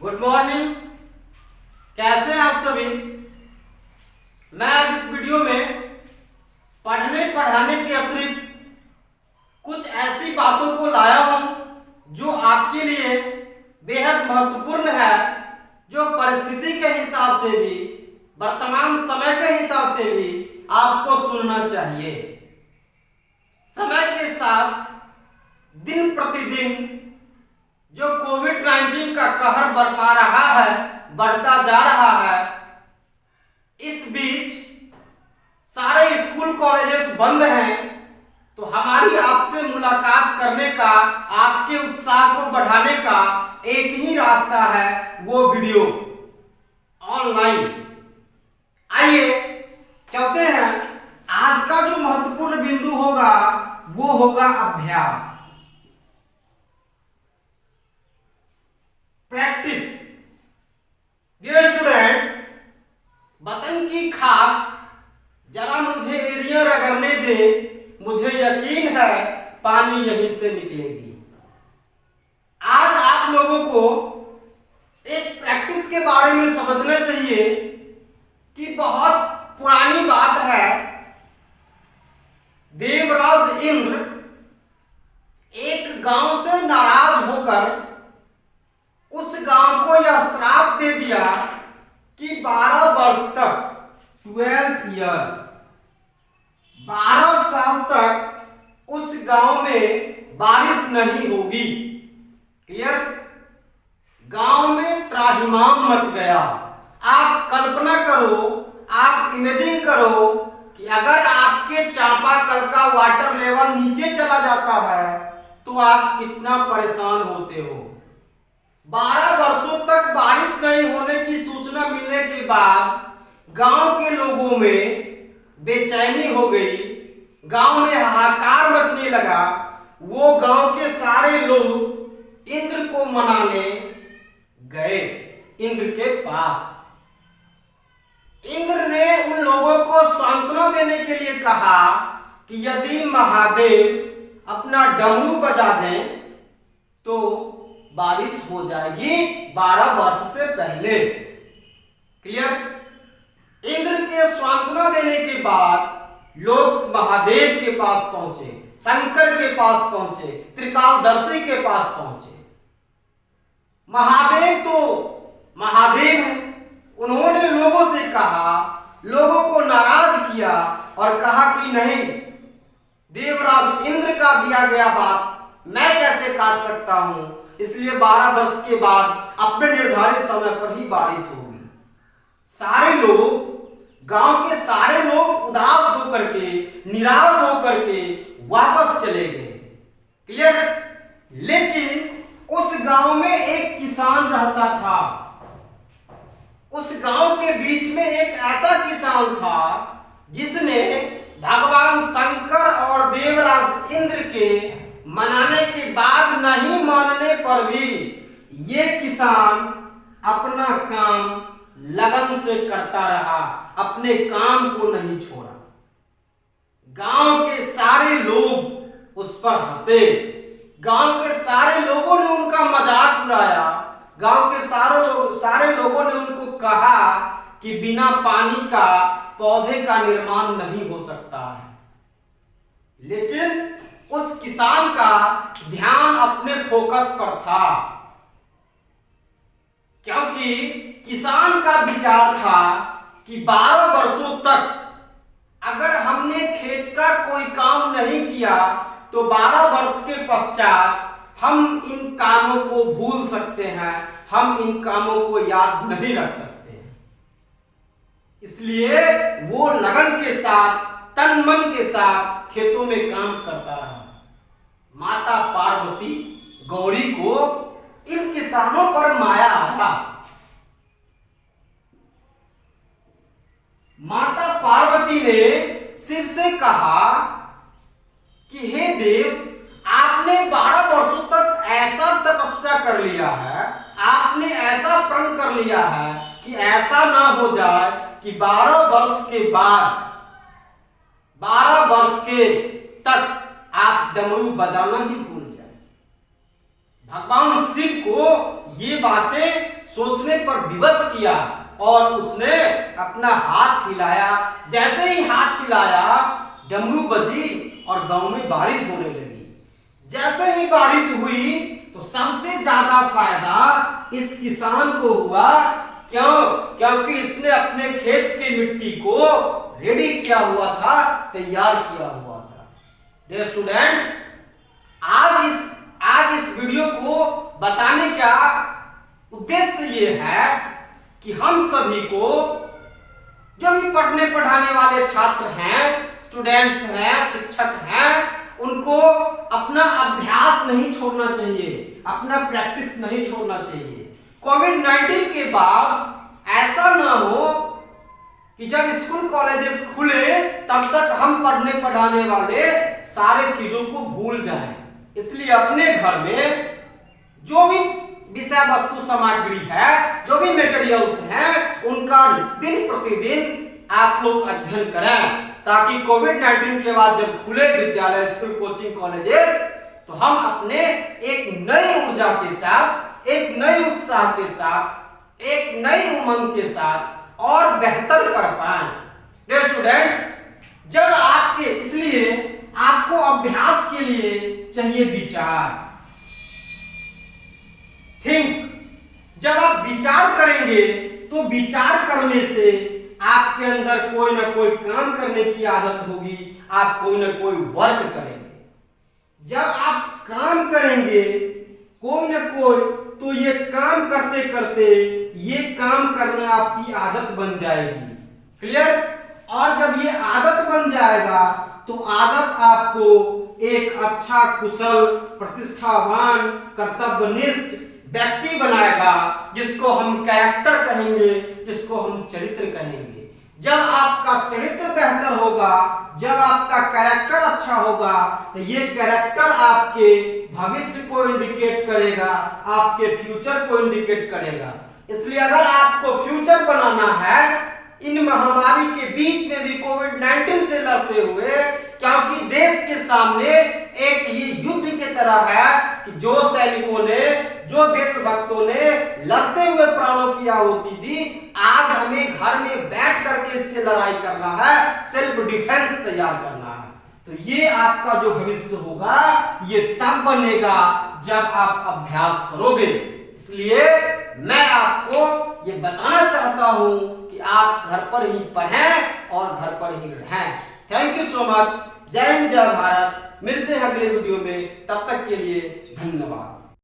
Good morning. कैसे हैं आप सभी। मैं आज इस वीडियो में पढ़ने पढ़ाने के अतिरिक्त कुछ ऐसी बातों को लाया हूं जो आपके लिए बेहद महत्वपूर्ण है, जो परिस्थिति के हिसाब से भी, वर्तमान समय के हिसाब से भी आपको सुनना चाहिए। समय के साथ दिन प्रतिदिन जो कोविड-19 का कहर बरपा रहा है, बढ़ता जा रहा है, इस बीच सारे स्कूल कॉलेजेस बंद हैं, तो हमारी आपसे मुलाकात करने का, आपके उत्साह को बढ़ाने का एक ही रास्ता है, वो वीडियो ऑनलाइन। आइए चलते हैं। आज का जो महत्वपूर्ण बिंदु होगा वो होगा अभ्यास, प्रैक्टिस। डियर स्टूडेंट्स, वतन की खाक जरा मुझे एरिया रगड़ने दे, मुझे यकीन है पानी यहीं से निकलेगी। आज आप लोगों को इस प्रैक्टिस के बारे में समझना चाहिए कि बहुत पुरानी बात है। देवराज इंद्र एक गांव से नाराज होकर उस गांव को यह श्राप दे दिया कि 12 वर्ष तक, 12 ईयर, 12 साल तक उस गांव में बारिश नहीं होगी। क्लियर। गांव में त्राहिमाम मच गया। आप कल्पना करो, आप इमेजिन करो कि अगर आपके चापाकल का वाटर लेवल नीचे चला जाता है तो आप कितना परेशान होते हो। 12 वर्षों तक बारिश नहीं होने की सूचना मिलने के बाद गांव के लोगों में बेचैनी हो गई, गांव में हाहाकार मचने लगा। वो गांव के सारे लोग इंद्र को मनाने गए, इंद्र के पास। इंद्र ने उन लोगों को सांत्वना देने के लिए कहा कि यदि महादेव अपना डमरू बजा दें तो बारिश हो जाएगी 12 वर्ष से पहले। क्लियर। इंद्र के सांत्वना देने के बाद लोग महादेव के पास पहुंचे, शंकर के पास पहुंचे, त्रिकालदर्शी के पास पहुंचे। महादेव तो महादेव हैं। उन्होंने लोगों से कहा, लोगों को नाराज किया और कहा कि नहीं, देवराज इंद्र का दिया गया बात मैं कैसे काट सकता हूं, इसलिए 12 वर्ष के बाद अपने निर्धारित समय पर ही बारिश होगी। सारे लोग, गांव के सारे लोग उदास होकर के, निराश होकर के वापस चले गए। क्लियर। लेकिन उस गांव में एक किसान रहता था। उस गांव के बीच में एक ऐसा किसान था जिसने भगवान शंकर और देवराज इंद्र के मनाने के बाद, नहीं मानने पर भी, ये किसान अपना काम लगन से करता रहा, अपने काम को नहीं छोड़ा। गांव के सारे लोग उस पर हंसे, गांव के सारे लोगों ने उनका मजाक उड़ाया। गांव के सारे लोगों ने उनको कहा कि बिना पानी का पौधे का निर्माण नहीं हो सकता है। लेकिन उस किसान का ध्यान अपने फोकस पर था, क्योंकि किसान का विचार था कि 12 वर्षों तक अगर हमने खेत का कोई काम नहीं किया तो 12 वर्ष के पश्चात हम इन कामों को भूल सकते हैं, हम इन कामों को याद नहीं रख सकते हैं। इसलिए वो लगन के साथ, तन मन के साथ खेतों में काम करता रहा। माता पार्वती गौरी को इन किसानों पर माया आया। माता पार्वती ने शिव से कहा कि हे देव, आपने 12 वर्षों तक ऐसा तपस्या कर लिया है, आपने ऐसा प्रण कर लिया है कि ऐसा ना हो जाए कि 12 वर्ष के बाद, 12 वर्ष के तक आप डमरू बजाना ही भूल जाए। भगवान शिव को ये बातें सोचने पर विवश किया और उसने अपना हाथ हिलाया। जैसे ही हाथ हिलाया डमरू बजी और गांव में बारिश होने लगी। जैसे ही बारिश हुई तो सबसे ज्यादा फायदा इस किसान को हुआ। क्यों? क्योंकि इसने अपने खेत की मिट्टी को रेडी किया हुआ था, तैयार किया हुआ था। डियर स्टूडेंट्स, आज इस वीडियो को बताने का उद्देश्य ये है कि हम सभी को, जो भी पढ़ने पढ़ाने वाले छात्र हैं, स्टूडेंट्स हैं, शिक्षक हैं, उनको अपना अभ्यास नहीं छोड़ना चाहिए, अपना प्रैक्टिस नहीं छोड़ना चाहिए। कोविड-19 के बाद ऐसा ना हो कि जब स्कूल कॉलेजेस खुले तब तक हम पढ़ने पढ़ाने वाले सारे चीजों को भूल जाएं। इसलिए अपने घर में जो भी विषय वस्तु सामग्री है, जो भी मटेरियल्स हैं, उनका दिन प्रतिदिन आप लोग अध्ययन करें, ताकि कोविड-19 के बाद जब खुले विद्यालय, स्कूल, कोचिंग, कॉलेजेस, तो हम अपने एक नई ऊर्जा के साथ, एक नई उत्साह के साथ, एक नई उमंग के साथ और बेहतर कर पाएं। डियर स्टूडेंट्स, जब आपके, इसलिए आपको अभ्यास के लिए चाहिए विचार, थिंक। जब आप विचार करेंगे तो विचार करने से आपके अंदर कोई ना कोई काम करने की आदत होगी, आप कोई ना कोई वर्क करेंगे। जब आप काम करेंगे कोई ना कोई, तो ये काम करते करते ये काम करना आपकी आदत बन जाएगी। क्लियर? और जब ये आदत बन जाएगा तो आदत आपको एक अच्छा, कुशल, प्रतिष्ठावान, कर्तव्यनिष्ठ व्यक्ति बनाएगा, जिसको हम कैरेक्टर कहेंगे, जिसको हम चरित्र कहेंगे। जब आपका चरित्र बेहतर होगा, जब आपका कैरेक्टर अच्छा होगा, तो ये कैरेक्टर आपके भविष्य को इंडिकेट करेगा, आपके फ्यूचर को इंडिकेट करेगा। इसलिए अगर आपको फ्यूचर बनाना है इन महामारी के बीच में भी, कोविड-19 से लड़ते हुए, क्योंकि देश के सामने एक ये युद्ध की तरह है कि जो सैनिकों ने, जो देशभक्तों ने लड़ते हुए प्राणों की आहुति दी, आज हमें घर में बैठ करके इससे लड़ाई करना है, सेल्फ डिफेंस तैयार करना है। तो ये आपका जो भविष्य होगा ये तब बनेगा जब आप अभ्यास करोगे। इसलिए मैं आपको ये बताना चाहता हूं कि आप घर पर ही पढ़ें और घर पर ही रहें। Thank you so much. जय हिंद, जय भारत। मिलते हैं अगले वीडियो में, तब तक के लिए धन्यवाद।